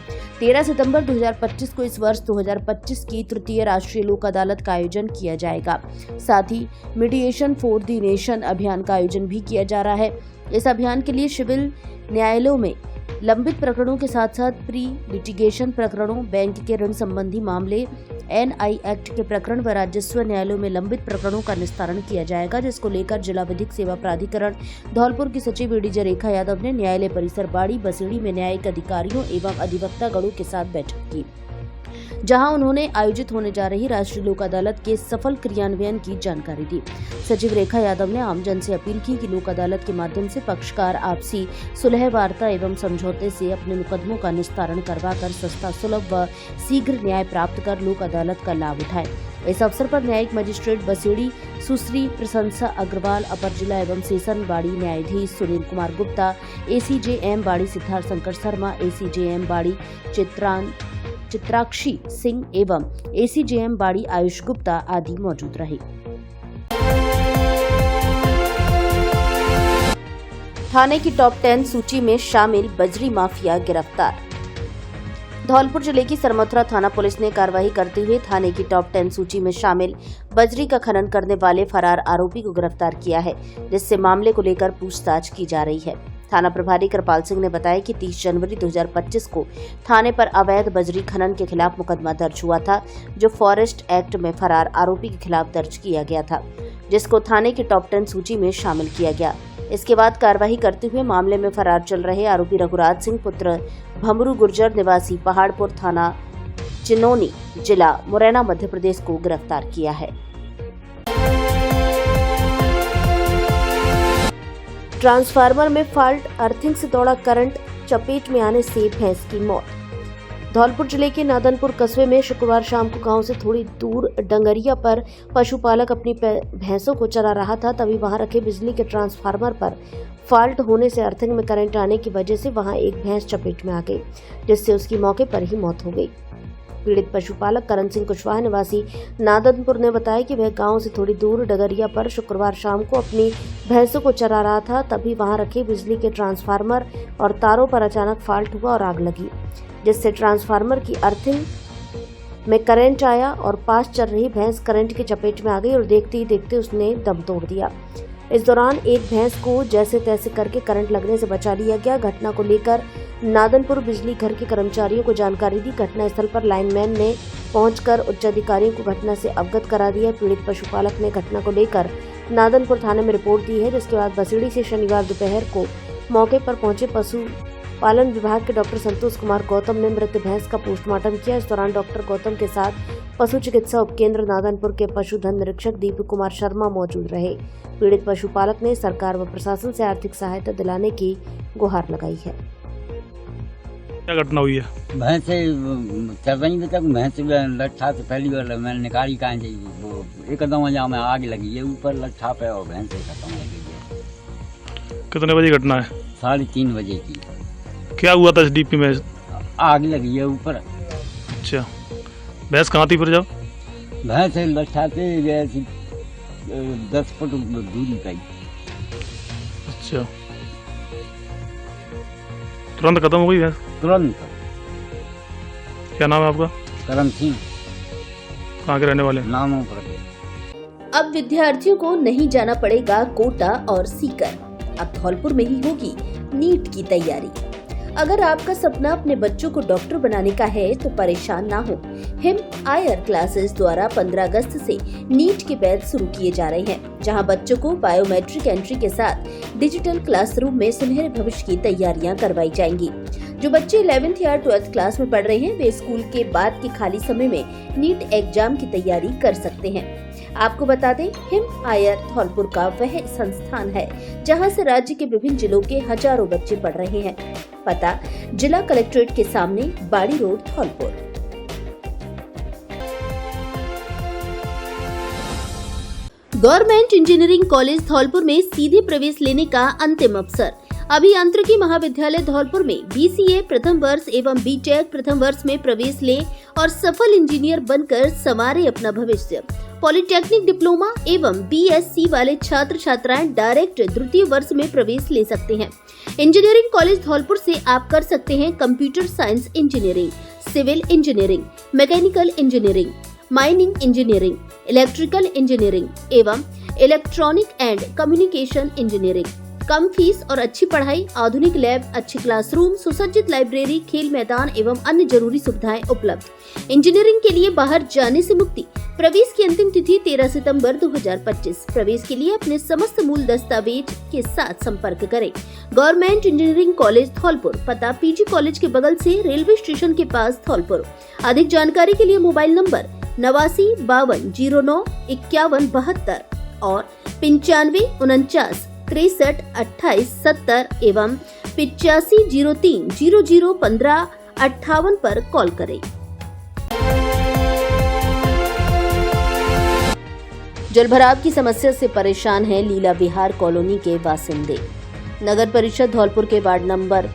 13 सितंबर 2025 को इस वर्ष 2025 की तृतीय राष्ट्रीय लोक अदालत का आयोजन किया जाएगा। साथ ही मीडिएशन फॉर द नेशन अभियान का आयोजन भी किया जा रहा है। इस अभियान के लिए सिविल न्यायालयों में लंबित प्रकरणों के साथ साथ प्री लिटिगेशन प्रकरणों, बैंक के ऋण संबंधी मामले, एनआई एक्ट के प्रकरण व राजस्व न्यायालयों में लंबित प्रकरणों का निस्तारण किया जाएगा, जिसको लेकर जिला विधिक सेवा प्राधिकरण धौलपुर की सचिव एडीजे रेखा यादव ने न्यायालय परिसर बाड़ी बसेड़ी में न्यायिक अधिकारियों एवं अधिवक्ता गणों के साथ बैठक की, जहां उन्होंने आयोजित होने जा रही राष्ट्रीय लोक अदालत के सफल क्रियान्वयन की जानकारी दी। सचिव रेखा यादव ने आमजन से अपील की कि लोक अदालत के माध्यम से पक्षकार आपसी सुलह वार्ता एवं समझौते से अपने मुकदमों का निस्तारण करवाकर सस्ता, सुलभ व शीघ्र न्याय प्राप्त कर लोक अदालत का लाभ उठाएं। इस अवसर पर न्यायिक मजिस्ट्रेट बसेड़ी सुश्री प्रशंसा अग्रवाल, अपर जिला एवं सेशन बाड़ी न्यायाधीश सुनील कुमार गुप्ता, एसीजेएम बाड़ी सिद्धार्थ शंकर शर्मा, एसीजेएम बाड़ी चित्राक्षी सिंह एवं एसीजेएम बाड़ी आयुष गुप्ता आदि मौजूद रहे। थाने की टॉप 10 सूची में शामिल बजरी माफिया गिरफ्तार। धौलपुर जिले की सरमथुरा थाना पुलिस ने कार्रवाई करते हुए थाने की टॉप 10 सूची में शामिल बजरी का खनन करने वाले फरार आरोपी को गिरफ्तार किया है, जिससे मामले को लेकर पूछताछ की जा रही है। थाना प्रभारी कृपाल सिंह ने बताया कि 30 जनवरी 2025 को थाने पर अवैध बजरी खनन के खिलाफ मुकदमा दर्ज हुआ था, जो फॉरेस्ट एक्ट में फरार आरोपी के खिलाफ दर्ज किया गया था, जिसको थाने की टॉप 10 सूची में शामिल किया गया। इसके बाद कार्रवाई करते हुए मामले में फरार चल रहे आरोपी रघुराज सिंह पुत्र भमरू गुर्जर निवासी पहाड़पुर थाना चिनोनी जिला मुरैना मध्य प्रदेश को गिरफ्तार किया है। ट्रांसफार्मर में फॉल्ट, अर्थिंग से दौड़ा करंट, चपेट में आने से भैंस की मौत। धौलपुर जिले के नादनपुर कस्बे में शुक्रवार शाम को गांव से थोड़ी दूर डंगरिया पर पशुपालक अपनी भैंसों को चरा रहा था, तभी वहां रखे बिजली के ट्रांसफार्मर पर फॉल्ट होने से अर्थिंग में करंट आने की वजह से वहां एक भैंस चपेट में आ गई, जिससे उसकी मौके पर ही मौत हो गई। पीड़ित पशुपालक करण सिंह कुशवाहा निवासी नादनपुर ने बताया कि वह गांव से थोड़ी दूर डगरिया पर शुक्रवार शाम को अपनी भैंसों को चरा रहा था, तभी वहां रखे बिजली के ट्रांसफार्मर और तारों पर अचानक फॉल्ट हुआ और आग लगी, जिससे ट्रांसफार्मर की अर्थिंग में करंट आया और पास चल रही भैंस करंट की चपेट में आ गई और देखते ही देखते उसने दम तोड़ दिया। इस दौरान एक भैंस को जैसे तैसे करके करंट लगने से बचा लिया गया। घटना को लेकर नादनपुर बिजली घर के कर्मचारियों को जानकारी दी। घटनास्थल पर लाइनमैन ने पहुंचकर उच्च अधिकारियों को घटना से अवगत करा दिया। पीड़ित पशुपालक ने घटना को लेकर नादनपुर थाने में रिपोर्ट दी है, जिसके बाद बसेड़ी से शनिवार दोपहर को मौके पर पहुंचे पशुपालन विभाग के डॉक्टर संतोष कुमार गौतम ने मृत भैंस का पोस्टमार्टम किया। इस दौरान डॉक्टर गौतम के साथ पशु चिकित्सा उपकेंद्र नादनपुर के पशुधन निरीक्षक दीपक कुमार शर्मा मौजूद रहे। पीड़ित पशुपालक ने सरकार व प्रशासन से आर्थिक सहायता दिलाने की गुहार लगाई है। क्या घटना हुई है? भैंस चल रही थी तक भैंस लट्ठा से पहली बार मैंने निकाली कहाँ जाइए वो एकदम जहाँ में आग लगी है ऊपर लट्ठा पे और भैंस खत्म हो गई है। कितने बजे घटना है? 3:30 बजे की क्या हुआ था इस डीपी में? आग लगी है ऊपर। अच्छा, भैंस कहाँ थी फिर जब? भैंस लट्ठा से जैसी 10 फुट दूरी का ही। अच्छा, तुरंत खत्म हो गई भैंस? तुरंत। क्या नाम है आपका? करम सिंह। कहाँ के रहने वाले? नामों पर। अब विद्यार्थियों को नहीं जाना पड़ेगा कोटा और सीकर, अब धौलपुर में ही होगी नीट की तैयारी। अगर आपका सपना अपने बच्चों को डॉक्टर बनाने का है तो परेशान ना हो। हिम आयर क्लासेस द्वारा 15 अगस्त से नीट के बैच शुरू किए जा रहे हैं, जहां बच्चों को बायोमेट्रिक एंट्री के साथ डिजिटल क्लासरूम में सुनहरे भविष्य की तैयारियां करवाई जाएंगी। जो बच्चे 11th या 12th क्लास में पढ़ रहे हैं वे स्कूल के बाद के खाली समय में नीट एग्जाम की तैयारी कर सकते हैं। आपको बता दें, हिम आयर धौलपुर का वह संस्थान है जहां से राज्य के विभिन्न जिलों के हजारों बच्चे पढ़ रहे हैं। पता जिला कलेक्ट्रेट के सामने, बाड़ी road, Dholpur. Government engineering college Dholpur में सीधे प्रवेश लेने का अंतिम अवसर। अभियांत्रिकी महाविद्यालय धौलपुर में BCA प्रथम वर्ष एवं BTech प्रथम वर्ष में प्रवेश ले और सफल इंजीनियर बनकर संवारे अपना भविष्य। पॉलिटेक्निक डिप्लोमा एवं BSc वाले छात्र छात्राएं डायरेक्ट द्वितीय वर्ष में प्रवेश ले सकते हैं। इंजीनियरिंग कॉलेज धौलपुर से आप कर सकते हैं computer science engineering, civil engineering, mechanical engineering, mining engineering, electrical engineering एवं इलेक्ट्रॉनिक एंड कम्युनिकेशन इंजीनियरिंग। कम फीस और अच्छी पढ़ाई, आधुनिक लैब, अच्छे क्लासरूम, सुसज्जित लाइब्रेरी, खेल मैदान एवं अन्य जरूरी सुविधाएं उपलब्ध। इंजीनियरिंग के लिए बाहर जाने से मुक्ति। प्रवेश की अंतिम तिथि 13 सितंबर 2025। प्रवेश के लिए अपने समस्त मूल दस्तावेज के साथ संपर्क करें। गवर्नमेंट इंजीनियरिंग कॉलेज धौलपुर, पता PG कॉलेज के बगल से रेलवे स्टेशन के पास, धौलपुर। अधिक जानकारी के लिए मोबाइल नंबर 89 52 09 51 72 और 95 49 63 28 70 एवं 85 03 00 15 58 पर कॉल करें। जलभराव की समस्या से परेशान है लीला विहार कॉलोनी के बासिंदे। नगर परिषद धौलपुर के वार्ड नंबर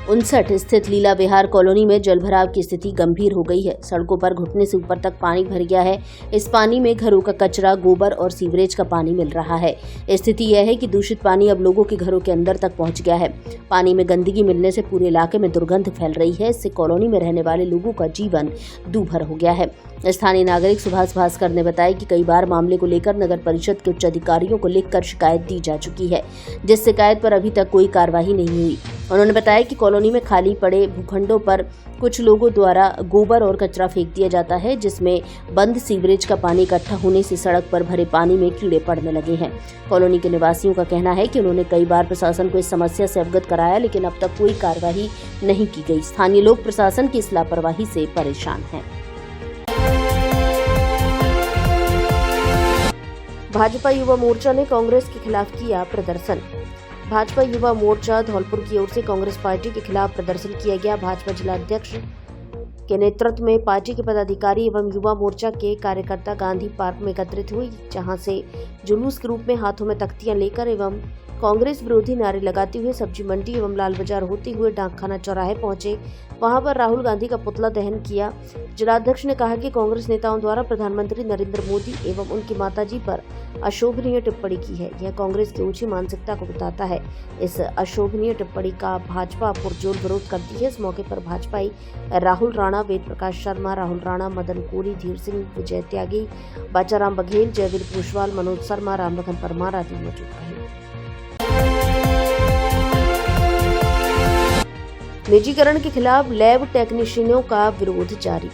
59 स्थित लीला विहार कॉलोनी में जलभराव की स्थिति गंभीर हो गई है। सड़कों पर घुटने से ऊपर तक पानी भर गया है। इस पानी में घरों का कचरा, गोबर और सीवरेज का पानी मिल रहा है। स्थिति यह है कि दूषित पानी अब लोगों के घरों के अंदर तक पहुंच गया है। पानी में गंदगी मिलने से पूरे इलाके में दुर्गंध फैल रही है। इससे कॉलोनी में रहने वाले लोगों का जीवन दूभर हो गया है। स्थानीय नागरिक सुभाष भास्कर ने बताया कि कई बार मामले को लेकर नगर परिषद के उच्च अधिकारियों को लिखकर शिकायत दी जा चुकी है, जिस शिकायत पर अभी तक कोई कार्रवाई नहीं हुई। उन्होंने बताया कि कॉलोनी में खाली पड़े भूखंडों पर कुछ लोगों द्वारा गोबर और कचरा फेंक दिया जाता है, जिसमें बंद सीवरेज का पानी इकट्ठा होने से सड़क पर भरे पानी में कीड़े पड़ने लगे हैं। कॉलोनी के निवासियों का कहना है कि उन्होंने कई बार प्रशासन को इस समस्या से अवगत कराया, लेकिन अब तक कोई कार्रवाई नहीं की गई। स्थानीय लोग प्रशासन की इस लापरवाही से परेशान हैं। भाजपा युवा मोर्चा ने कांग्रेस के खिलाफ किया प्रदर्शन। भाजपा युवा मोर्चा धौलपुर की ओर से कांग्रेस पार्टी के खिलाफ प्रदर्शन किया गया। भाजपा जिला अध्यक्ष के नेतृत्व में पार्टी के पदाधिकारी एवं युवा मोर्चा के कार्यकर्ता गांधी पार्क में एकत्रित हुई, जहां से जुलूस के रूप में हाथों में तख्तियां लेकर एवं कांग्रेस विरोधी नारे लगाते हुए सब्जी मंडी एवं लाल बाजार होते हुए डाकखाना चौराहे पहुंचे। वहां पर राहुल गांधी का पुतला दहन किया। जिलाध्यक्ष ने कहा कि कांग्रेस नेताओं द्वारा प्रधानमंत्री नरेंद्र मोदी एवं उनकी माताजी पर अशोभनीय टिप्पणी की है। यह कांग्रेस की ऊंची मानसिकता को बताता है। इस अशोभनीय टिप्पणी का भाजपा पुरजोर विरोध करती है। इस मौके पर भाजपाई राहुल राणा, वेद प्रकाश शर्मा, राहुल राणा, मदन कोरी, धीर सिंह, विजय त्यागी, बाचाराम बघेल, जयवीर पुष्वाल, मनोज शर्मा, रामलखन परमार आदि मौजूद रहे। निजीकरण के खिलाफ लैब टेक्नीशियनों का विरोध जारी।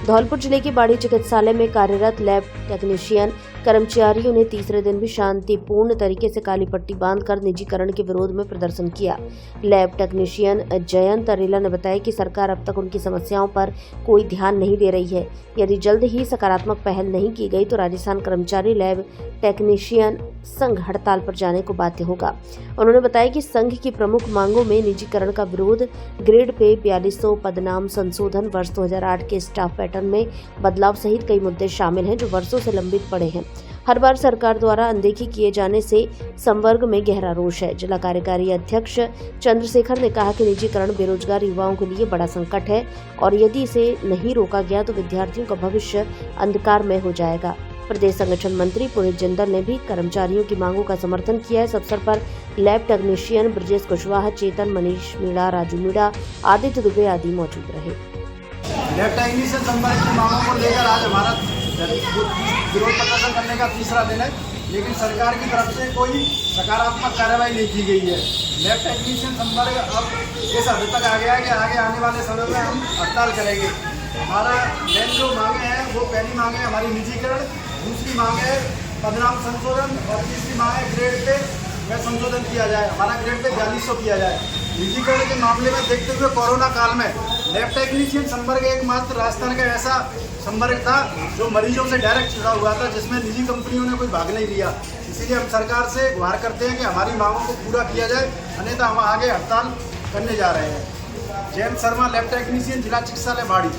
धौलपुर जिले के बाड़ी चिकित्सालय में कार्यरत लैब टेक्नीशियन कर्मचारियों ने तीसरे दिन भी शांतिपूर्ण तरीके से काली पट्टी बांधकर निजीकरण के विरोध में प्रदर्शन किया। लैब टेक्नीशियन जयंत अरेला ने बताया कि सरकार अब तक उनकी समस्याओं पर कोई ध्यान नहीं दे रही है। यदि जल्द ही सकारात्मक पहल नहीं की गई तो राजस्थान कर्मचारी लैब टेक्नीशियन संघ हड़ताल पर जाने को बाध्य होगा। उन्होंने बताया कि संघ की प्रमुख मांगों में निजीकरण का विरोध, ग्रेड पे 4200 पदनाम संशोधन, वर्ष 2008 के स्टाफ पैटर्न में बदलाव सहित कई मुद्दे शामिल हैं जो वर्षों से लंबित पड़े हैं। हर बार सरकार द्वारा अनदेखी किए जाने से संवर्ग में गहरा रोष है। जिला कार्यकारी अध्यक्ष चंद्रशेखर ने कहा कि निजीकरण बेरोजगार युवाओं के लिए बड़ा संकट है और यदि इसे नहीं रोका गया तो विद्यार्थियों का भविष्य अंधकार में हो जाएगा। प्रदेश संगठन मंत्री पुनीत जिंदल ने भी कर्मचारियों की मांगों का समर्थन किया। इस अवसर पर लैब टेक्नीशियन ब्रजेश कुशवाहा, चेतन, मनीष मीणा, राजू मीणा, आदित्य दुबे आदि मौजूद रहे। लैब टेक्नीशियन संवर्ग की मांगों को लेकर आज हमारा विरोध प्रदर्शन करने का तीसरा दिन है, लेकिन सरकार की तरफ से कोई सकारात्मक कार्रवाई नहीं की गई है। लैब टेक्नीशियन संवर्ग अब इस हद तक आ गया है कि आगे आने वाले समय में हम हड़ताल करेंगे। हमारा मेन जो मांगे हैं वो पहली मांग है हमारी निजीकरण, दूसरी मांग है पदनाम संशोधन और तीसरी मांग है ग्रेड पे में संशोधन किया जाए। हमारा ग्रेड पे 4200 किया जाए। निजीकरण के मामले में देखते हुए कोरोना काल में लैब टेक्नीशियन संवर्ग एकमात्र राजस्थान का ऐसा संवर्ग था जो मरीजों से डायरेक्ट जुड़ा हुआ था, जिसमें निजी कंपनियों ने कोई भाग नहीं लिया। इसीलिए हम सरकार से गुहार करते हैं कि हमारी मांगों को पूरा किया जाए, अन्यथा हम आगे हड़ताल करने जा रहे हैं। जयंत शर्मा, लैब टेक्नीशियन, जिला चिकित्सालय बाड़ी।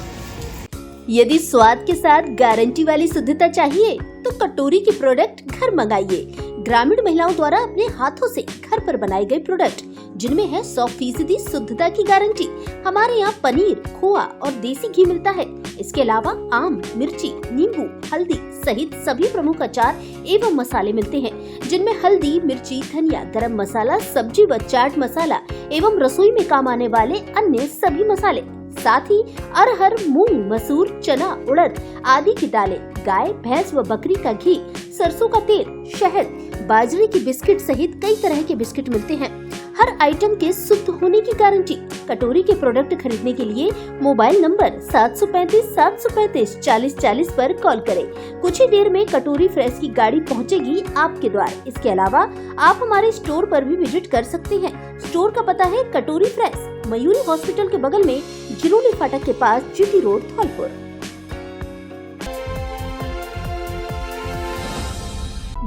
यदि स्वाद के साथ गारंटी वाली शुद्धता चाहिए तो कटोरी के प्रोडक्ट घर मंगाइए। ग्रामीण महिलाओं द्वारा अपने हाथों से घर पर बनाए गए प्रोडक्ट जिनमें है 100% शुद्धता की गारंटी। हमारे यहाँ पनीर, खोआ और देसी घी मिलता है। इसके अलावा आम, मिर्ची, नींबू, हल्दी सहित सभी प्रमुख अचार एवं मसाले मिलते हैं, जिनमें हल्दी, मिर्ची, धनिया, गरम मसाला, सब्जी व चाट मसाला एवं रसोई में काम आने वाले अन्य सभी मसाले, साथ ही अरहर, मूंग, मसूर, चना, उड़द आदि की दालें, गाय, भैंस व बकरी का घी, सरसों का तेल, शहद, बाजरे की बिस्किट सहित कई तरह के बिस्किट मिलते हैं। हर आइटम के शुद्ध होने की गारंटी। कटोरी के प्रोडक्ट खरीदने के लिए मोबाइल नंबर 735-735 4040 पर कॉल करें। कुछ ही देर में कटोरी फ्रेश की गाड़ी पहुंचेगी आपके द्वार। इसके अलावा आप हमारे स्टोर पर भी विजिट कर सकते हैं। स्टोर का पता है कटोरी फ्रेश, मयूरी हॉस्पिटल के बगल में, जिरोली फाटक के पास, जीटी रोड, धौलपुर।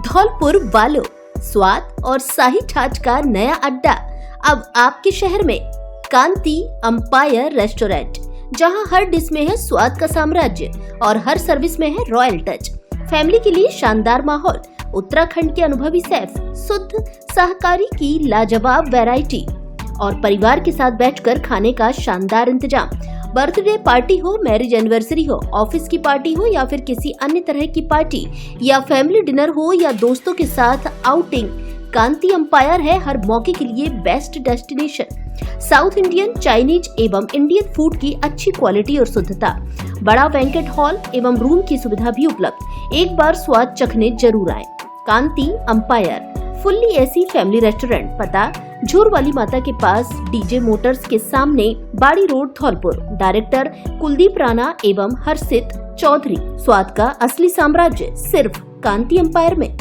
धौलपुर वालों, स्वाद और शाही ठाठ का नया अड्डा अब आपके शहर में। कांति अंपायर रेस्टोरेंट, जहां हर डिश में है स्वाद का साम्राज्य और हर सर्विस में है रॉयल टच। फैमिली के लिए शानदार माहौल, उत्तराखंड के अनुभवी शेफ, शुद्ध शाकाहारी की लाजवाब वैरायटी और परिवार के साथ बैठकर खाने का शानदार इंतजाम। बर्थडे पार्टी हो, मैरिज एनिवर्सरी हो, ऑफिस की पार्टी हो या फिर किसी अन्य तरह की पार्टी या फैमिली डिनर हो या दोस्तों के साथ आउटिंग, कांति अंपायर है हर मौके के लिए best destination. South Indian, Chinese एवं इंडियन फूड की अच्छी क्वालिटी और शुद्धता, बड़ा बैंकेट हॉल एवं रूम की सुविधा भी उपलब्ध। एक बार स्वाद चखने जरूर आए। Kanti empire fully AC family restaurant, पता झूर वाली माता के पास, डीजे मोटर्स के सामने, बाड़ी रोड, धौलपुर। डायरेक्टर कुलदीप राणा एवं हर्षित चौधरी। स्वाद का असली साम्राज्य सिर्फ कांति अंपायर में।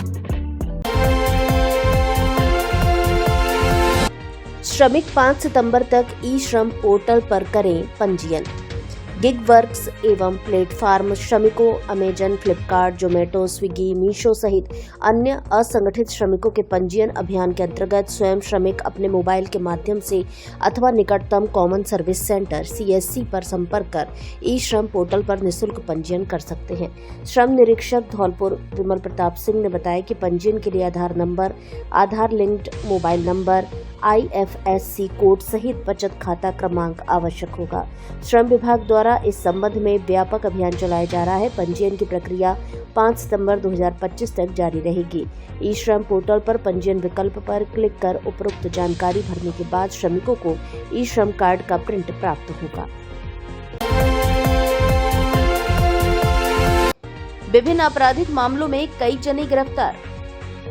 श्रमिक 5 सितंबर तक ई श्रम पोर्टल पर करें पंजीयन। गिग वर्क्स एवं प्लेटफार्म श्रमिकों अमेजन, फ्लिपकार्ट, जोमेटो, स्विगी, मीशो सहित अन्य असंगठित श्रमिकों के पंजीयन अभियान के अंतर्गत स्वयं श्रमिक अपने मोबाइल के माध्यम से अथवा निकटतम कॉमन सर्विस सेंटर CSC पर संपर्क कर ई श्रम पोर्टल पर निःशुल्क पंजीयन कर सकते हैं। श्रम निरीक्षक धौलपुर विमल प्रताप सिंह ने बताया कि पंजीयन के लिए Aadhaar number, Aadhaar linked mobile number, IFSC code सहित बचत खाता क्रमांक आवश्यक होगा। श्रम विभाग द्वारा इस संबंध में व्यापक अभियान चलाया जा रहा है। पंजीयन की प्रक्रिया 5 सितंबर 2025 तक जारी रहेगी। ई श्रम पोर्टल पर पंजीयन विकल्प पर क्लिक कर उपरोक्त जानकारी भरने के बाद श्रमिकों को ई श्रम कार्ड का प्रिंट प्राप्त होगा। विभिन्न आपराधिक मामलों में कई जने गिरफ्तार।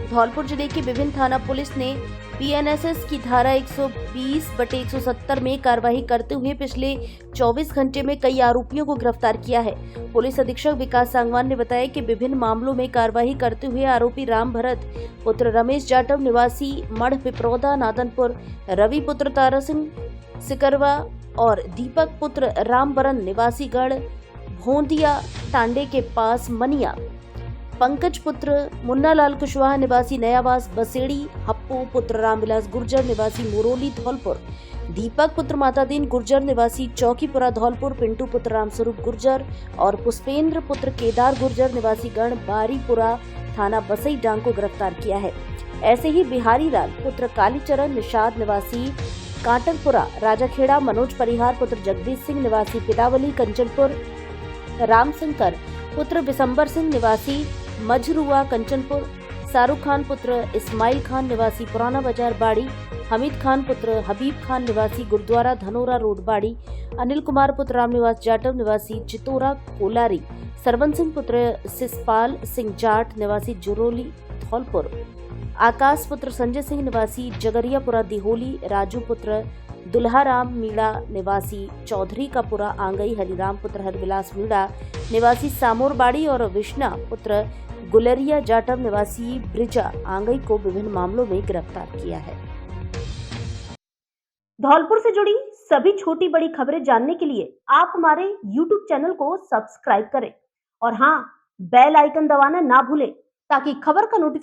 धौलपुर जिले के विभिन्न थाना पुलिस ने पीएनएसएस की धारा 120/170 में कार्रवाई करते हुए पिछले 24 घंटे में कई आरोपियों को गिरफ्तार किया है। पुलिस अधीक्षक विकास सांगवान ने बताया कि विभिन्न मामलों में कार्रवाई करते हुए आरोपी राम भरत पुत्र रमेश जाटव निवासी मढ़ पिपरौदा नादनपुर, रवि पुत्र तारा सिंह सिकरवा और दीपक पुत्र रामबरन निवासी गढ़ भोंदिया टांडे के पास मनिया, पंकज पुत्र मुन्नालाल कुशवाहा निवासी नयावास बसेड़ी, हप्पू पुत्र रामविलास गुर्जर निवासी मुरोली धौलपुर, दीपक पुत्र मातादीन गुर्जर निवासी चौकीपुरा धौलपुर, पिंटू पुत्र रामस्वरूप गुर्जर और पुष्पेंद्र पुत्र केदार गुर्जर निवासी गण बारीपुरा थाना बसई डांग को गिरफ्तार किया है। ऐसे ही बिहारी लाल पुत्र कालीचरण निषाद निवासी कांटलपुरा राजाखेड़ा, मनोज परिहार पुत्र जगदीश सिंह निवासी पिलावली कंचनपुर, रामशंकर पुत्र विशंबर सिंह निवासी मझरुआ कंचनपुर, शाहरुख खान पुत्र इस्माइल खान निवासी पुराना बाजार बाड़ी, हमीद खान पुत्र हबीब खान निवासी गुरुद्वारा धनोरा रोड बाड़ी, अनिल कुमार पुत्र रामनिवास जाटव निवासी चितोरा कोलारी, सरवन सिंह पुत्र सिसपाल सिंह जाट निवासी जुरोली धौलपुर, आकाश पुत्र संजय सिंह निवासी जगरियापुरा दिहोली, राजू पुत्र दुल्हाराम मीणा निवासी चौधरी का पुरा आंगई, हरिराम पुत्र हरविलास मीणा निवासी सामोरबाड़ी और विष्णा पुत्र गुलरिया जाटव निवासी ब्रिजा आंगई को विभिन्न मामलों में गिरफ्तार किया है। धौलपुर से जुड़ी सभी छोटी बड़ी खबरें जानने के लिए आप हमारे YouTube चैनल को सब्सक्राइब करें और हाँ, बेल आइकन दबाना ना भूलें ताकि खबर का नोटिफिकेशन